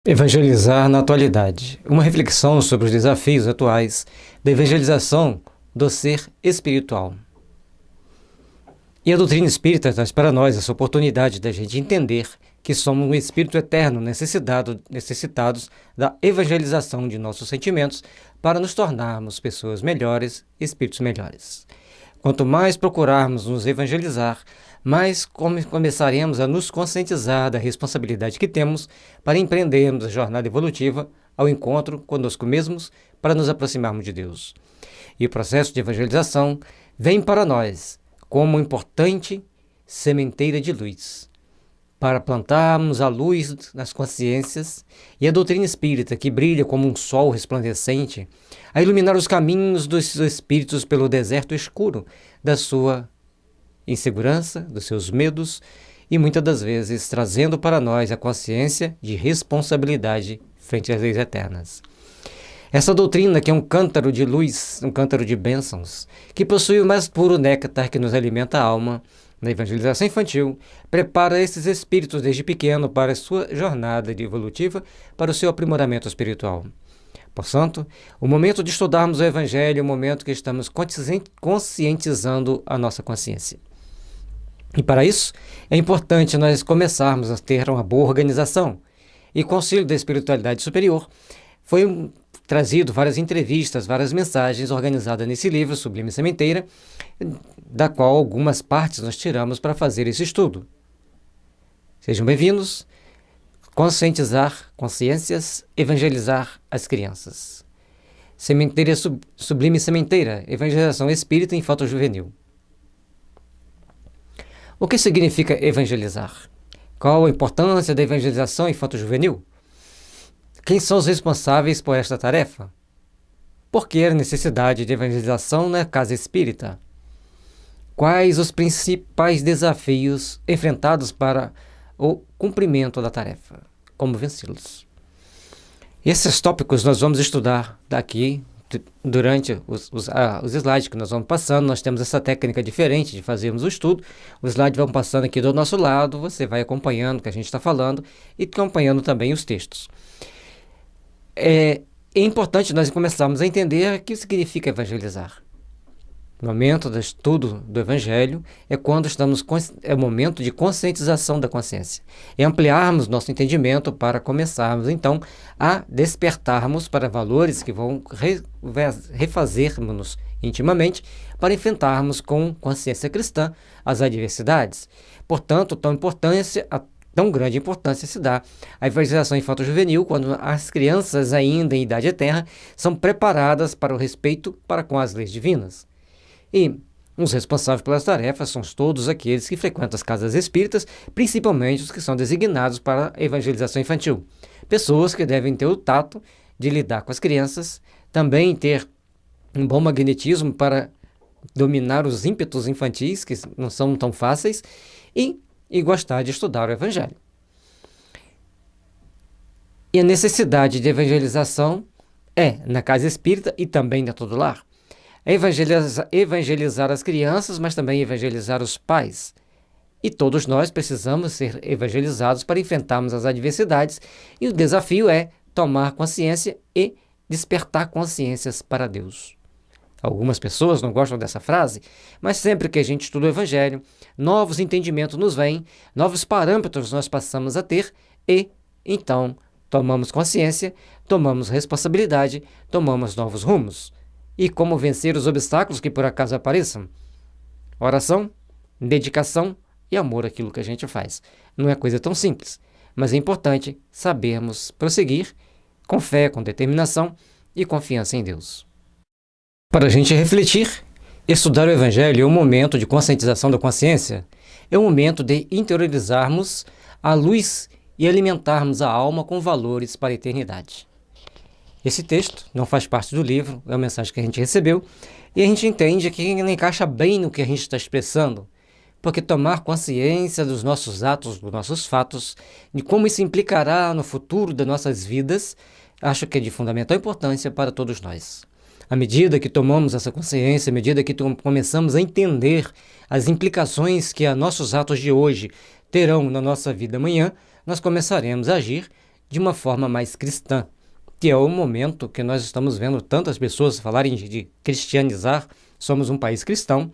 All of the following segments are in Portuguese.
Evangelizar na atualidade. Uma reflexão sobre os desafios atuais da evangelização do ser espiritual. E a doutrina espírita traz para nós essa oportunidade da gente entender que somos um espírito eterno necessitados da evangelização de nossos sentimentos para nos tornarmos pessoas melhores, espíritos melhores. Quanto mais procurarmos nos evangelizar, mais começaremos a nos conscientizar da responsabilidade que temos para empreendermos a jornada evolutiva ao encontro conosco mesmos para nos aproximarmos de Deus. E o processo de evangelização vem para nós como importante sementeira de luz, para plantarmos a luz nas consciências e a doutrina espírita, que brilha como um sol resplandecente, a iluminar os caminhos dos espíritos pelo deserto escuro da sua insegurança, dos seus medos e muitas das vezes trazendo para nós a consciência de responsabilidade frente às leis eternas. Essa doutrina, que é um cântaro de luz, um cântaro de bênçãos, que possui o mais puro néctar que nos alimenta a alma, na evangelização infantil, prepara esses espíritos desde pequeno para a sua jornada evolutiva, para o seu aprimoramento espiritual. Portanto, o momento de estudarmos o Evangelho é o momento que estamos conscientizando a nossa consciência. E para isso, é importante nós começarmos a ter uma boa organização. E com o auxílio da espiritualidade superior, foi trazido várias entrevistas, várias mensagens organizadas nesse livro, Sublime Sementeira, da qual algumas partes nós tiramos para fazer esse estudo. Sejam bem-vindos. Conscientizar consciências, evangelizar as crianças. Sementeira Sublime Sementeira, evangelização espírita infanto-juvenil. O que significa evangelizar? Qual a importância da evangelização infanto-juvenil? Quem são os responsáveis por esta tarefa? Por que a necessidade de evangelização na casa espírita? Quais os principais desafios enfrentados para o cumprimento da tarefa? Como vencê-los? Esses tópicos nós vamos estudar daqui durante os slides que nós vamos passando. Nós temos essa técnica diferente de fazermos o estudo. Os slides vão passando aqui do nosso lado, você vai acompanhando o que a gente está falando e acompanhando também os textos. É importante nós começarmos a entender o que significa evangelizar. O momento do estudo do Evangelho é quando é o momento de conscientização da consciência. É ampliarmos nosso entendimento para começarmos, então, a despertarmos para valores que vão refazer-nos intimamente para enfrentarmos com consciência cristã as adversidades. Portanto, tão grande importância se dá à evangelização infanto-juvenil quando as crianças ainda em idade eterna são preparadas para o respeito para com as leis divinas. E os responsáveis pelas tarefas são todos aqueles que frequentam as casas espíritas, principalmente os que são designados para a evangelização infantil. Pessoas que devem ter o tato de lidar com as crianças, também ter um bom magnetismo para dominar os ímpetos infantis, que não são tão fáceis, e gostar de estudar o Evangelho. E a necessidade de evangelização é na casa espírita e também em todo lar. Evangelizar as crianças, mas também evangelizar os pais. E todos nós precisamos ser evangelizados para enfrentarmos as adversidades, e o desafio é tomar consciência e despertar consciências para Deus. Algumas pessoas não gostam dessa frase, mas sempre que a gente estuda o Evangelho, novos entendimentos nos vêm, novos parâmetros nós passamos a ter e, então, tomamos consciência, tomamos responsabilidade, tomamos novos rumos. E como vencer os obstáculos que por acaso apareçam? Oração, dedicação e amor àquilo que a gente faz. Não é coisa tão simples, mas é importante sabermos prosseguir com fé, com determinação e confiança em Deus. Para a gente refletir, estudar o Evangelho é um momento de conscientização da consciência, é um momento de interiorizarmos a luz e alimentarmos a alma com valores para a eternidade. Esse texto não faz parte do livro, é uma mensagem que a gente recebeu, e a gente entende que encaixa bem no que a gente está expressando, porque tomar consciência dos nossos atos, dos nossos fatos, de como isso implicará no futuro das nossas vidas, acho que é de fundamental importância para todos nós. À medida que tomamos essa consciência, à medida que começamos a entender as implicações que nossos atos de hoje terão na nossa vida amanhã, nós começaremos a agir de uma forma mais cristã, que é o momento que nós estamos vendo tantas pessoas falarem de cristianizar. Somos um país cristão,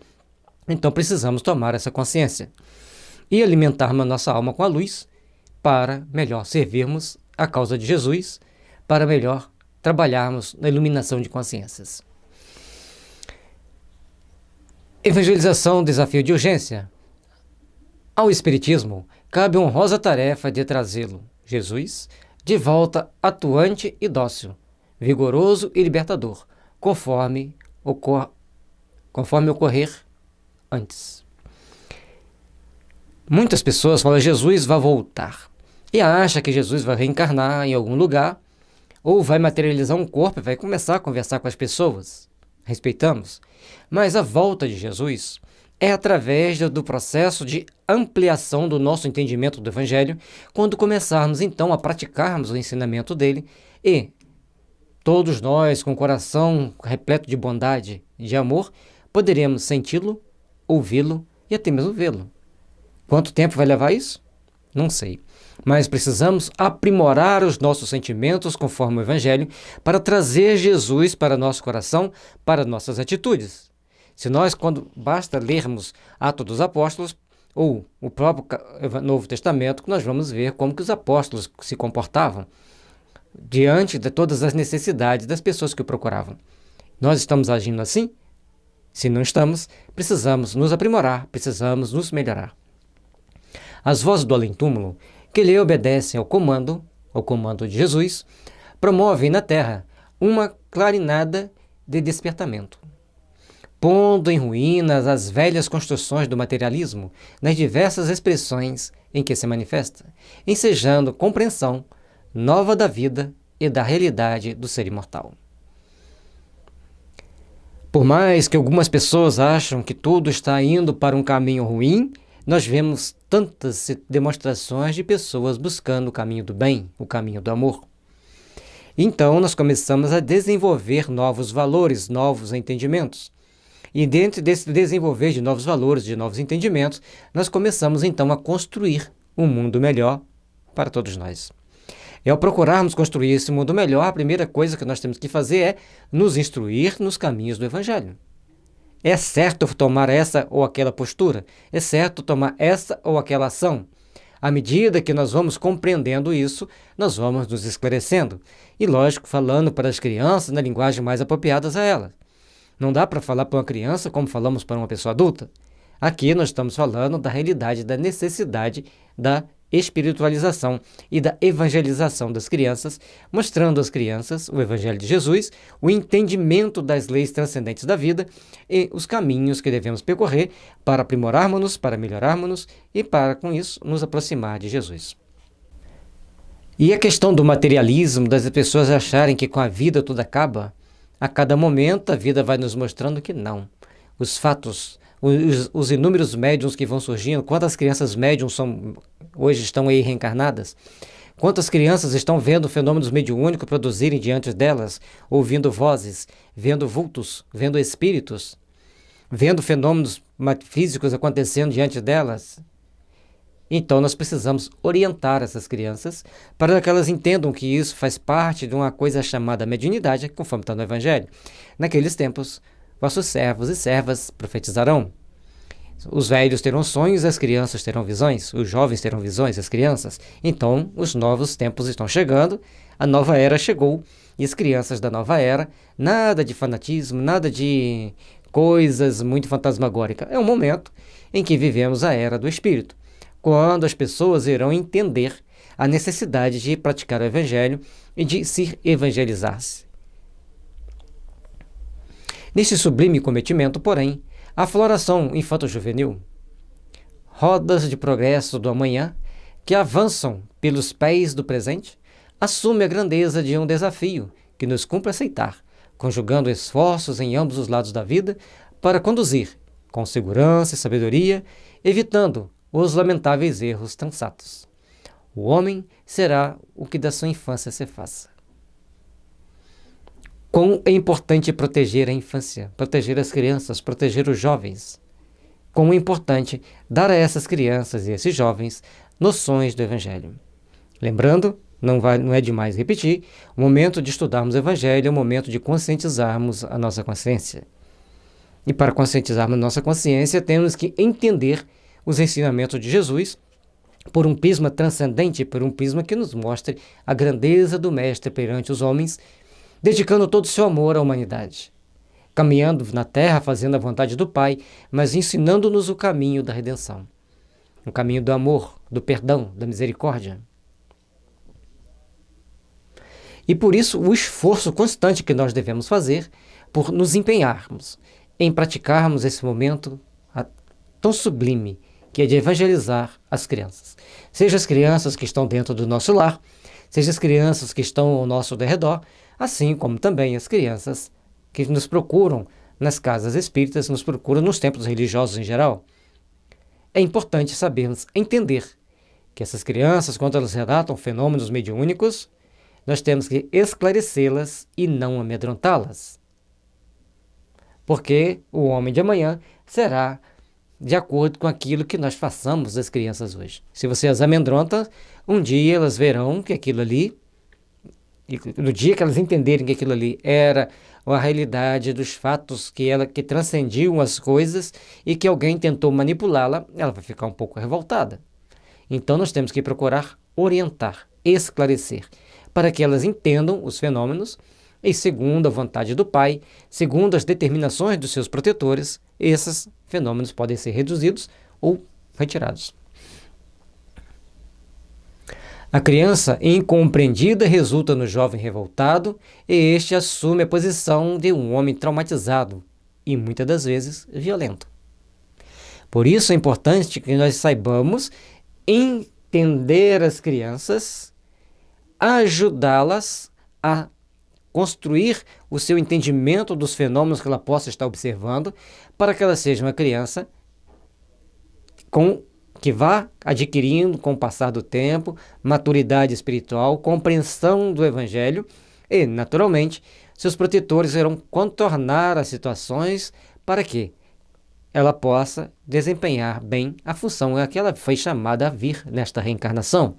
então precisamos tomar essa consciência e alimentarmos a nossa alma com a luz para melhor servirmos a causa de Jesus, para melhor trabalharmos na iluminação de consciências. Evangelização, desafio de urgência. Ao Espiritismo, cabe a honrosa tarefa de trazê-lo, Jesus, de volta atuante e dócil, vigoroso e libertador, conforme ocorrer antes. Muitas pessoas falam que Jesus vai voltar e acham que Jesus vai reencarnar em algum lugar ou vai materializar um corpo e vai começar a conversar com as pessoas. Respeitamos, mas a volta de Jesus é através do processo de ampliação do nosso entendimento do Evangelho, quando começarmos então a praticarmos o ensinamento dele e todos nós, com o coração repleto de bondade e de amor, poderemos senti-lo, ouvi-lo e até mesmo vê-lo. Quanto tempo vai levar isso? Não sei. Mas precisamos aprimorar os nossos sentimentos conforme o Evangelho para trazer Jesus para nosso coração, para nossas atitudes. Se nós, quando basta lermos Atos dos Apóstolos ou o próprio Novo Testamento, nós vamos ver como que os apóstolos se comportavam diante de todas as necessidades das pessoas que o procuravam. Nós estamos agindo assim? Se não estamos, precisamos nos aprimorar, precisamos nos melhorar. As vozes do além-túmulo, que lhe obedecem ao comando de Jesus, promovem na terra uma clarinada de despertamento, pondo em ruínas as velhas construções do materialismo nas diversas expressões em que se manifesta, ensejando compreensão nova da vida e da realidade do ser imortal. Por mais que algumas pessoas acham que tudo está indo para um caminho ruim, nós vemos tantas demonstrações de pessoas buscando o caminho do bem, o caminho do amor. Então, nós começamos a desenvolver novos valores, novos entendimentos. E dentro desse desenvolver de novos valores, de novos entendimentos, nós começamos então a construir um mundo melhor para todos nós. E ao procurarmos construir esse mundo melhor, a primeira coisa que nós temos que fazer é nos instruir nos caminhos do Evangelho. É certo tomar essa ou aquela postura? É certo tomar essa ou aquela ação? À medida que nós vamos compreendendo isso, nós vamos nos esclarecendo. E, lógico, falando para as crianças na linguagem mais apropriada a elas. Não dá para falar para uma criança como falamos para uma pessoa adulta. Aqui nós estamos falando da realidade, da necessidade da espiritualização e da evangelização das crianças, mostrando às crianças o Evangelho de Jesus, o entendimento das leis transcendentes da vida e os caminhos que devemos percorrer para aprimorarmos-nos, para melhorarmos-nos e para, com isso, nos aproximar de Jesus. E a questão do materialismo, das pessoas acharem que com a vida tudo acaba, a cada momento a vida vai nos mostrando que não. Os fatos, os inúmeros médiuns que vão surgindo, quantas crianças médiuns hoje estão aí reencarnadas, quantas crianças estão vendo fenômenos mediúnicos produzirem diante delas, ouvindo vozes, vendo vultos, vendo espíritos, vendo fenômenos físicos acontecendo diante delas. Então nós precisamos orientar essas crianças para que elas entendam que isso faz parte de uma coisa chamada mediunidade, conforme está no Evangelho. Naqueles tempos, vossos servos e servas profetizarão. Os velhos terão sonhos, as crianças terão visões, os jovens terão visões, as crianças. Então, os novos tempos estão chegando, a nova era chegou, e as crianças da nova era, nada de fanatismo, nada de coisas muito fantasmagóricas. É um momento em que vivemos a era do Espírito, quando as pessoas irão entender a necessidade de praticar o Evangelho e de se evangelizar-se. Neste sublime cometimento, porém, a floração infanto-juvenil, rodas de progresso do amanhã, que avançam pelos pés do presente, assume a grandeza de um desafio que nos cumpre aceitar, conjugando esforços em ambos os lados da vida para conduzir, com segurança e sabedoria, evitando os lamentáveis erros sensatos. O homem será o que da sua infância se faça. Quão é importante proteger a infância, proteger as crianças, proteger os jovens. Quão é importante dar a essas crianças e esses jovens noções do Evangelho. Lembrando não é demais repetir, o momento de estudarmos o Evangelho é o momento de conscientizarmos a nossa consciência. E para conscientizarmos a nossa consciência, temos que entender os ensinamentos de Jesus por um prisma transcendente, por um prisma que nos mostre a grandeza do Mestre perante os homens, dedicando todo o seu amor à humanidade, caminhando na terra, fazendo a vontade do Pai, mas ensinando-nos o caminho da redenção, o caminho do amor, do perdão, da misericórdia. E por isso o esforço constante que nós devemos fazer por nos empenharmos em praticarmos esse momento tão sublime que é de evangelizar as crianças. Seja as crianças que estão dentro do nosso lar, seja as crianças que estão ao nosso derredor, assim como também as crianças que nos procuram nas casas espíritas, nos procuram nos templos religiosos em geral. É importante sabermos entender que essas crianças, quando elas relatam fenômenos mediúnicos, nós temos que esclarecê-las e não amedrontá-las. Porque o homem de amanhã será de acordo com aquilo que nós façamos das crianças hoje. Se você as amedronta, um dia elas verão que aquilo ali, e no dia que elas entenderem que aquilo ali era a realidade dos fatos que transcendiam as coisas e que alguém tentou manipulá-la, ela vai ficar um pouco revoltada. Então nós temos que procurar orientar, esclarecer, para que elas entendam os fenômenos e, segundo a vontade do Pai, segundo as determinações dos seus protetores, esses fenômenos podem ser reduzidos ou retirados. A criança incompreendida resulta no jovem revoltado e este assume a posição de um homem traumatizado e, muitas das vezes, violento. Por isso é importante que nós saibamos entender as crianças, ajudá-las a construir o seu entendimento dos fenômenos que ela possa estar observando, para que ela seja uma criança que vá adquirindo, com o passar do tempo, maturidade espiritual, compreensão do Evangelho e, naturalmente, seus protetores irão contornar as situações para que ela possa desempenhar bem a função a que ela foi chamada a vir nesta reencarnação.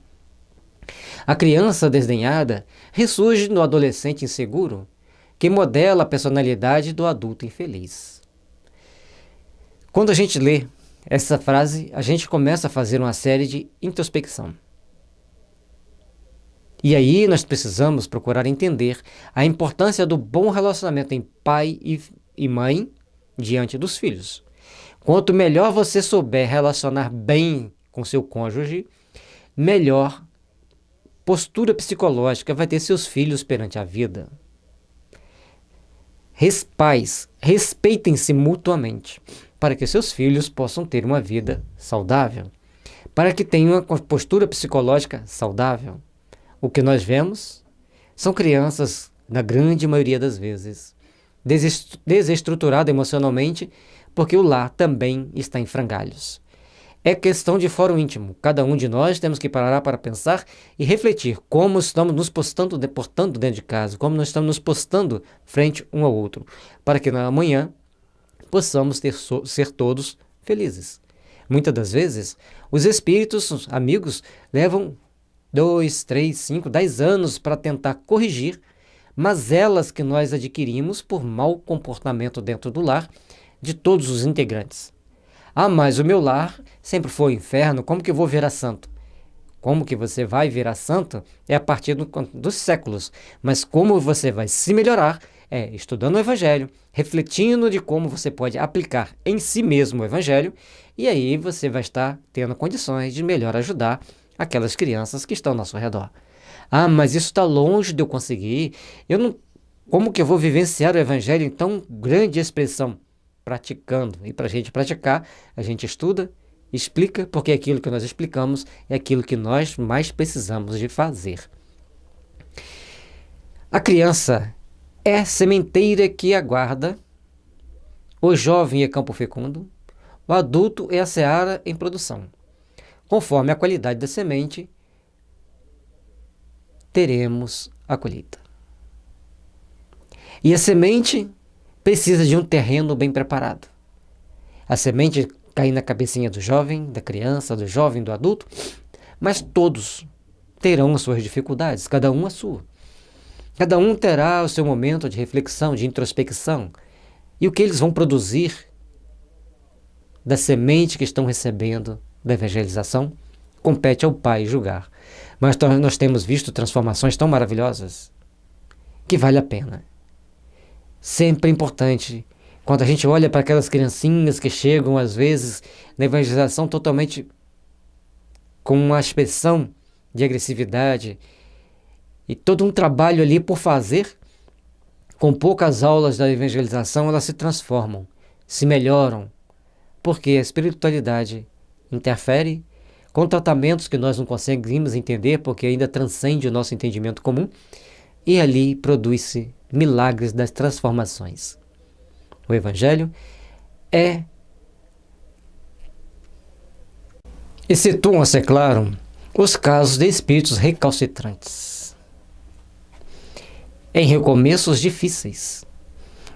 A criança desdenhada ressurge no adolescente inseguro, que modela a personalidade do adulto infeliz. Quando a gente lê essa frase, a gente começa a fazer uma série de introspecção. E aí nós precisamos procurar entender a importância do bom relacionamento em pai e mãe diante dos filhos. Quanto melhor você souber relacionar bem com seu cônjuge, melhor postura psicológica vai ter seus filhos perante a vida. Pais, respeitem-se mutuamente, para que seus filhos possam ter uma vida saudável, para que tenham uma postura psicológica saudável. O que nós vemos são crianças, na grande maioria das vezes, desestruturadas emocionalmente, porque o lar também está em frangalhos. É questão de fórum íntimo. Cada um de nós temos que parar para pensar e refletir como estamos nos portando dentro de casa, como nós estamos nos postando frente um ao outro, para que na manhã possamos ser todos felizes. Muitas das vezes, os espíritos, os amigos, levam 2, 3, 5, 10 anos para tentar corrigir mazelas que nós adquirimos por mau comportamento dentro do lar de todos os integrantes. Ah, mas o meu lar sempre foi inferno, como que eu vou virar santo? Como que você vai virar santo é a partir dos séculos, mas como você vai se melhorar é estudando o Evangelho, refletindo de como você pode aplicar em si mesmo o Evangelho, e aí você vai estar tendo condições de melhor ajudar aquelas crianças que estão ao nosso redor. Ah, mas isso está longe de eu conseguir, como que eu vou vivenciar o Evangelho em tão grande expressão? Praticando. E para a gente praticar, a gente estuda, explica, porque aquilo que nós explicamos é aquilo que nós mais precisamos de fazer. A criança é sementeira que aguarda, o jovem é campo fecundo, o adulto é a seara em produção. Conforme a qualidade da semente, teremos a colheita. E a semente precisa de um terreno bem preparado. A semente cai na cabecinha do jovem, da criança, do jovem, do adulto, mas todos terão as suas dificuldades, cada um a sua. Cada um terá o seu momento de reflexão, de introspecção. E o que eles vão produzir da semente que estão recebendo da evangelização, compete ao Pai julgar. Mas nós temos visto transformações tão maravilhosas que vale a pena. Sempre é importante, quando a gente olha para aquelas criancinhas que chegam, às vezes, na evangelização totalmente com uma expressão de agressividade e todo um trabalho ali por fazer, com poucas aulas da evangelização, elas se transformam, se melhoram, porque a espiritualidade interfere com tratamentos que nós não conseguimos entender, porque ainda transcende o nosso entendimento comum, e ali produz-se milagres das transformações. O Evangelho excetuam-se, é claro, os casos de espíritos recalcitrantes, em recomeços difíceis,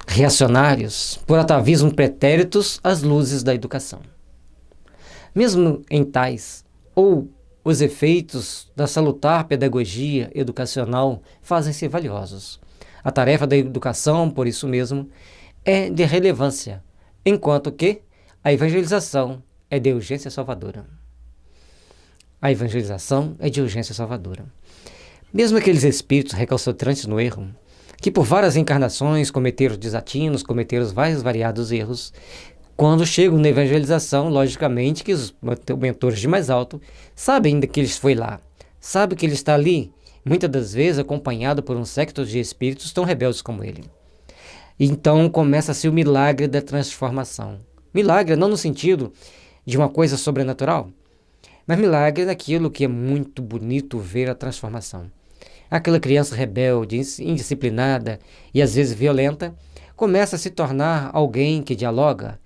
reacionários, por atavismo pretéritos às luzes da educação. Mesmo em tais, ou os efeitos da salutar pedagogia educacional fazem-se valiosos. A tarefa da educação, por isso mesmo, é de relevância, enquanto que a evangelização é de urgência salvadora. A evangelização é de urgência salvadora. Mesmo aqueles espíritos recalcitrantes no erro, que por várias encarnações cometeram desatinos, cometeram vários variados erros, quando chegam na evangelização, logicamente que os mentores de mais alto sabem que ele foi lá, sabem que ele está ali, muitas das vezes acompanhado por um séquito de espíritos tão rebeldes como ele. Então começa-se o milagre da transformação. Milagre não no sentido de uma coisa sobrenatural, mas milagre daquilo que é muito bonito ver a transformação. Aquela criança rebelde, indisciplinada e às vezes violenta, começa a se tornar alguém que dialoga,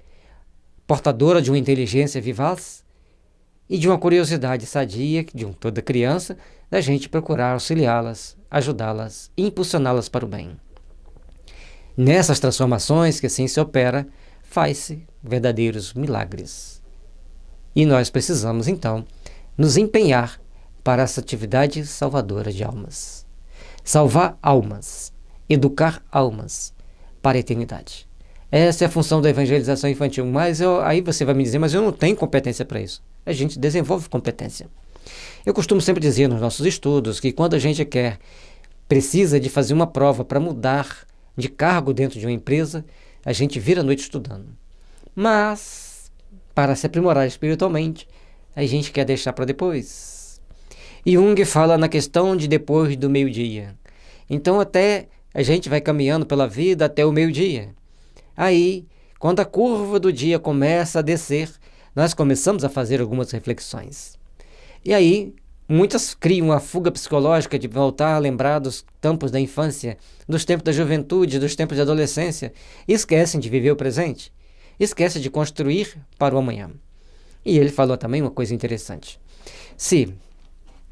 portadora de uma inteligência vivaz e de uma curiosidade sadia de toda criança, da gente procurar auxiliá-las, ajudá-las e impulsioná-las para o bem. Nessas transformações que assim se opera, faz-se verdadeiros milagres. E nós precisamos, então, nos empenhar para essa atividade salvadora de almas. Salvar almas, educar almas para a eternidade. Essa é a função da evangelização infantil. Mas aí você vai me dizer, mas eu não tenho competência para isso. A gente desenvolve competência. Eu costumo sempre dizer nos nossos estudos que quando a gente precisa de fazer uma prova para mudar de cargo dentro de uma empresa, a gente vira a noite estudando. Mas, para se aprimorar espiritualmente, a gente quer deixar para depois. E Jung fala na questão de depois do meio-dia. Então até a gente vai caminhando pela vida até o meio-dia. Aí, quando a curva do dia começa a descer, nós começamos a fazer algumas reflexões. E aí, muitas criam uma fuga psicológica de voltar a lembrar dos tempos da infância, dos tempos da juventude, dos tempos da adolescência, e esquecem de viver o presente, esquecem de construir para o amanhã. E ele falou também uma coisa interessante. Se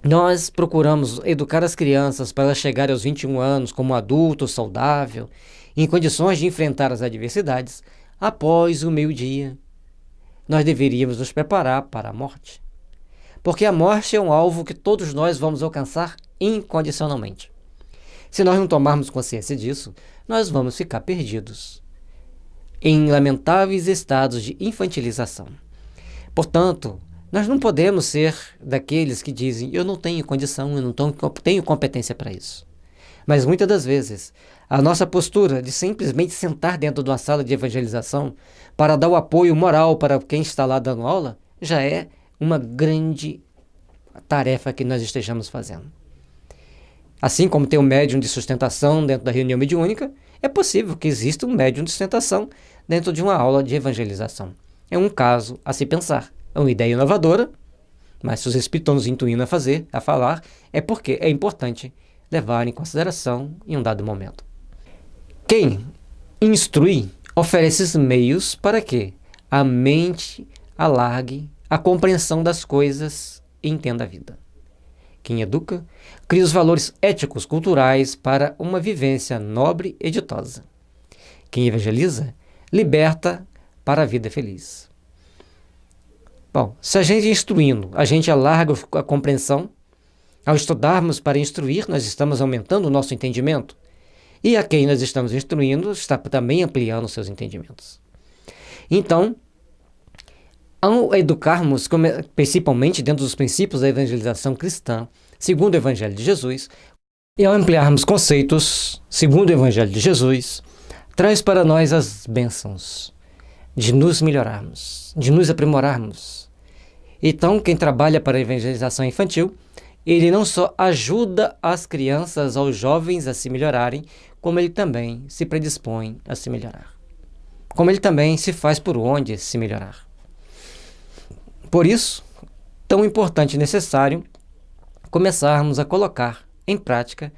nós procuramos educar as crianças para elas chegarem aos 21 anos como adulto saudável, em condições de enfrentar as adversidades, após o meio-dia, nós deveríamos nos preparar para a morte. Porque a morte é um alvo que todos nós vamos alcançar incondicionalmente. Se nós não tomarmos consciência disso, nós vamos ficar perdidos em lamentáveis estados de infantilização. Portanto, nós não podemos ser daqueles que dizem, eu não tenho condição, eu não tenho competência para isso. Mas muitas das vezes, a nossa postura de simplesmente sentar dentro de uma sala de evangelização para dar o apoio moral para quem está lá dando aula, já é uma grande tarefa que nós estejamos fazendo. Assim como tem um médium de sustentação dentro da reunião mediúnica, é possível que exista um médium de sustentação dentro de uma aula de evangelização. É um caso a se pensar. É uma ideia inovadora, mas se os espíritos estão nos intuindo a falar, é porque é importante levar em consideração em um dado momento. Quem instrui oferece os meios para que a mente alargue a compreensão das coisas e entenda a vida. Quem educa cria os valores éticos culturais para uma vivência nobre e ditosa. Quem evangeliza liberta para a vida feliz. Bom, se a gente instruindo, a gente alarga a compreensão, Ao estudarmos para instruir, nós estamos aumentando o nosso entendimento. E a quem nós estamos instruindo está também ampliando seus entendimentos. Então, ao educarmos, principalmente dentro dos princípios da evangelização cristã, segundo o Evangelho de Jesus, e ao ampliarmos conceitos, segundo o Evangelho de Jesus, traz para nós as bênçãos de nos melhorarmos, de nos aprimorarmos. Então, quem trabalha para a evangelização infantil, ele não só ajuda as crianças, aos jovens a se melhorarem, como ele também se predispõe a se melhorar. Como ele também se faz por onde se melhorar. Por isso, tão importante e necessário começarmos a colocar em prática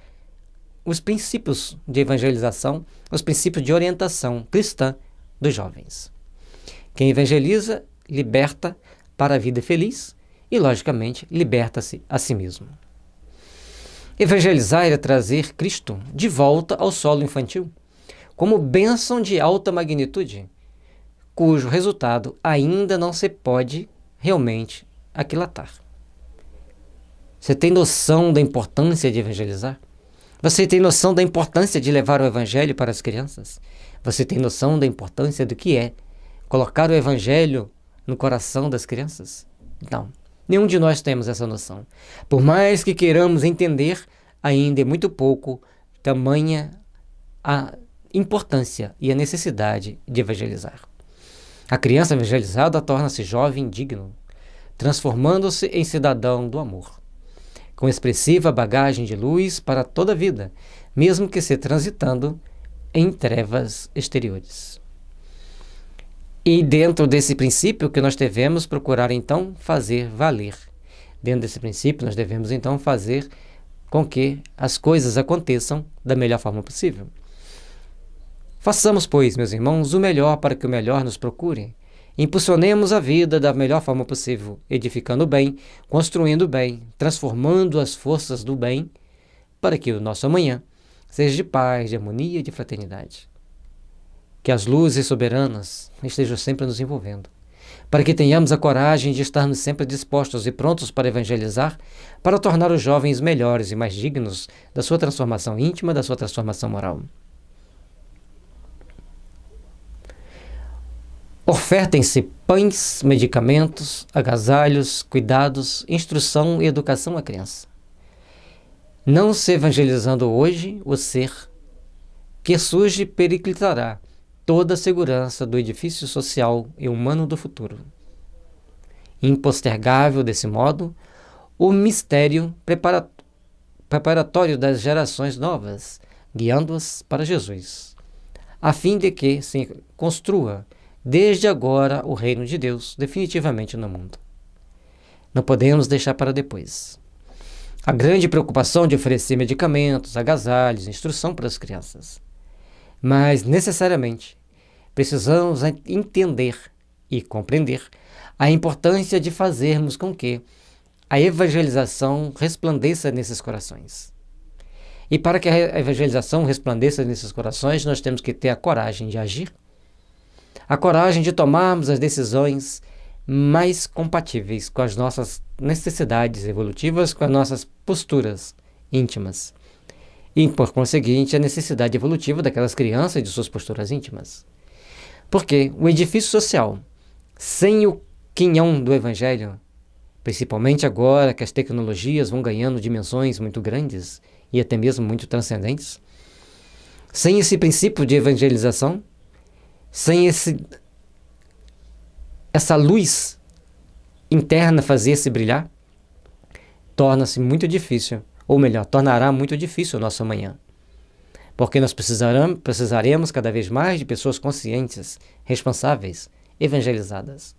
os princípios de evangelização, os princípios de orientação cristã dos jovens. Quem evangeliza, liberta para a vida feliz e, logicamente, liberta-se a si mesmo. Evangelizar é trazer Cristo de volta ao solo infantil, como bênção de alta magnitude, cujo resultado ainda não se pode realmente aquilatar. Você tem noção da importância de evangelizar? Você tem noção da importância de levar o evangelho para as crianças? Você tem noção da importância do que é colocar o evangelho no coração das crianças? Não. Nenhum de nós temos essa noção. Por mais que queiramos entender, ainda é muito pouco tamanha a importância e a necessidade de evangelizar. A criança evangelizada torna-se jovem digno, transformando-se em cidadão do amor, com expressiva bagagem de luz para toda a vida, mesmo que se transitando em trevas exteriores. E dentro desse princípio que nós devemos procurar então fazer valer. Dentro desse princípio nós devemos então fazer com que as coisas aconteçam da melhor forma possível. Façamos, pois, meus irmãos, o melhor para que o melhor nos procure. Impulsionemos a vida da melhor forma possível, edificando o bem, construindo o bem, transformando as forças do bem, para que o nosso amanhã seja de paz, de harmonia e de fraternidade. Que as luzes soberanas estejam sempre nos envolvendo, para que tenhamos a coragem de estarmos sempre dispostos e prontos para evangelizar, para tornar os jovens melhores e mais dignos da sua transformação íntima, da sua transformação moral. Ofertem-se pães, medicamentos, agasalhos, cuidados, instrução e educação à criança. Não se evangelizando hoje, o ser que surge periclitará toda a segurança do edifício social e humano do futuro. Impostergável desse modo, o mistério preparatório das gerações novas, guiando-as para Jesus, a fim de que se construa desde agora o reino de Deus definitivamente no mundo. Não podemos deixar para depois a grande preocupação de oferecer medicamentos, agasalhos, instrução para as crianças. Mas, necessariamente, precisamos entender e compreender a importância de fazermos com que a evangelização resplandeça nesses corações. E para que a evangelização resplandeça nesses corações, nós temos que ter a coragem de agir, a coragem de tomarmos as decisões mais compatíveis com as nossas necessidades evolutivas, com as nossas posturas íntimas. E, por conseguinte, a necessidade evolutiva daquelas crianças e de suas posturas íntimas. Porque o edifício social, sem o quinhão do Evangelho, principalmente agora que as tecnologias vão ganhando dimensões muito grandes e até mesmo muito transcendentes, sem esse princípio de evangelização, sem essa luz interna fazer-se brilhar, torna-se muito difícil, ou melhor, tornará muito difícil o nosso amanhã. Porque nós precisaremos cada vez mais de pessoas conscientes, responsáveis, evangelizadas.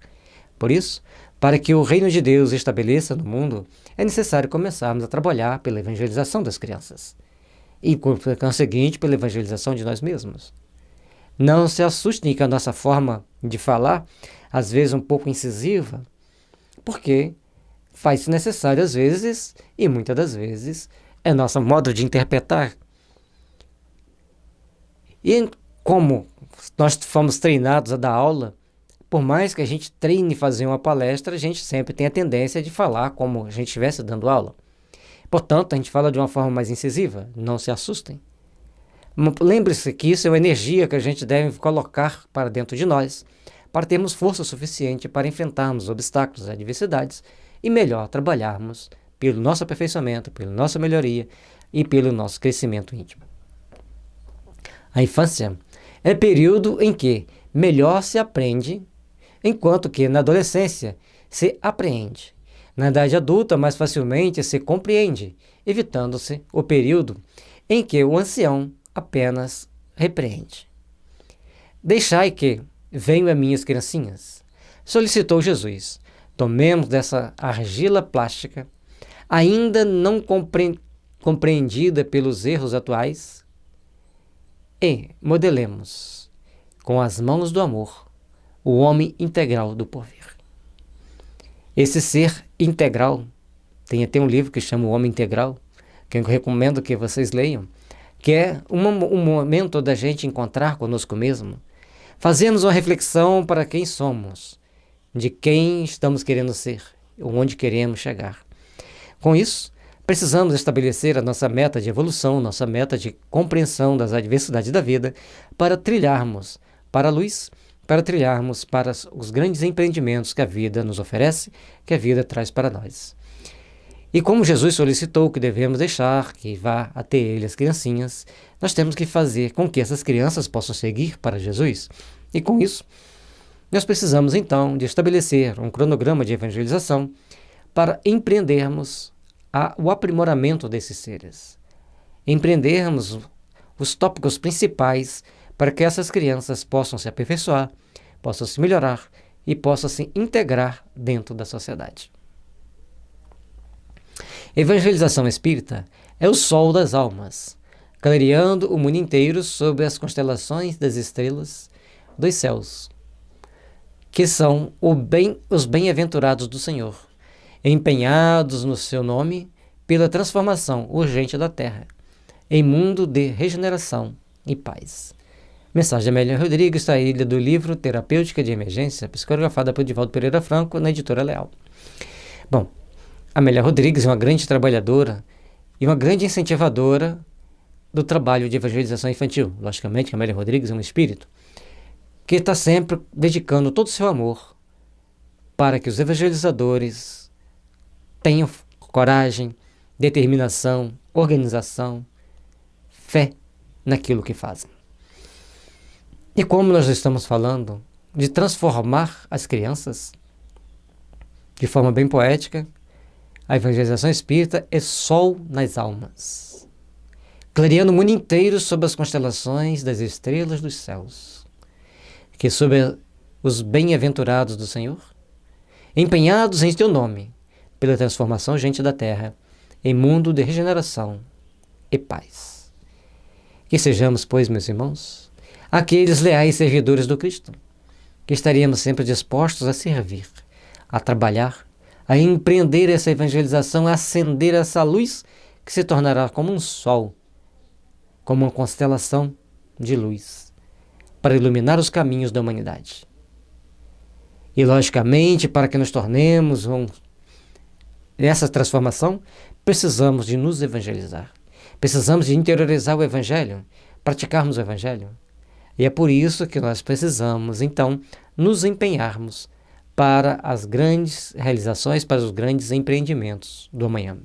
Por isso, para que o reino de Deus estabeleça no mundo, é necessário começarmos a trabalhar pela evangelização das crianças e, por conseguinte, pela evangelização de nós mesmos. Não se assustem com a nossa forma de falar, às vezes um pouco incisiva, porque faz-se necessário às vezes, e muitas das vezes, é nosso modo de interpretar. E como nós fomos treinados a dar aula, por mais que a gente treine fazer uma palestra, a gente sempre tem a tendência de falar como a gente estivesse dando aula. Portanto, a gente fala de uma forma mais incisiva, não se assustem. Lembre-se que isso é uma energia que a gente deve colocar para dentro de nós, para termos força suficiente para enfrentarmos os obstáculos, as adversidades e melhor trabalharmos pelo nosso aperfeiçoamento, pela nossa melhoria e pelo nosso crescimento íntimo. A infância é período em que melhor se aprende, enquanto que na adolescência se apreende. Na idade adulta, mais facilmente se compreende, evitando-se o período em que o ancião apenas repreende. Deixai que venham a minhas criancinhas, solicitou Jesus. Tomemos dessa argila plástica, ainda não compreendida pelos erros atuais, e modelemos, com as mãos do amor, o homem integral do porvir. Esse ser integral, tem até um livro que chama O Homem Integral, que eu recomendo que vocês leiam, que é um momento da gente encontrar conosco mesmo, fazermos uma reflexão para quem somos, de quem estamos querendo ser, onde queremos chegar. Com isso, precisamos estabelecer a nossa meta de evolução, nossa meta de compreensão das adversidades da vida, para trilharmos para a luz, para trilharmos para os grandes empreendimentos que a vida nos oferece, que a vida traz para nós. E como Jesus solicitou que devemos deixar que vá até ele as criancinhas, nós temos que fazer com que essas crianças possam seguir para Jesus. E com isso, nós precisamos então de estabelecer um cronograma de evangelização para empreendermos o aprimoramento desses seres. Empreendermos os tópicos principais para que essas crianças possam se aperfeiçoar, possam se melhorar e possam se integrar dentro da sociedade. Evangelização espírita é o sol das almas, clareando o mundo inteiro sob as constelações das estrelas dos céus, que são os bem-aventurados do Senhor, empenhados no seu nome pela transformação urgente da Terra, em mundo de regeneração e paz. Mensagem de Amélia Rodrigues, saída do livro Terapêutica de Emergência, psicografada por Divaldo Pereira Franco, na Editora Leal. Bom, Amélia Rodrigues é uma grande trabalhadora e uma grande incentivadora do trabalho de evangelização infantil. Logicamente, Amélia Rodrigues é um espírito que está sempre dedicando todo o seu amor para que os evangelizadores tenham coragem, determinação, organização, fé naquilo que fazem. E como nós estamos falando de transformar as crianças de forma bem poética, a evangelização espírita é sol nas almas, clareando o mundo inteiro sob as constelações das estrelas dos céus, que sob os bem-aventurados do Senhor, empenhados em teu nome, pela transformação urgente da terra, em mundo de regeneração e paz. Que sejamos, pois, meus irmãos, aqueles leais servidores do Cristo, que estaríamos sempre dispostos a servir, a trabalhar, a empreender essa evangelização, a acender essa luz que se tornará como um sol, como uma constelação de luz, para iluminar os caminhos da humanidade. E, logicamente, para que nos tornemos nessa transformação, precisamos de nos evangelizar. Precisamos de interiorizar o Evangelho, praticarmos o Evangelho. E é por isso que nós precisamos, então, nos empenharmos para as grandes realizações, para os grandes empreendimentos do amanhã.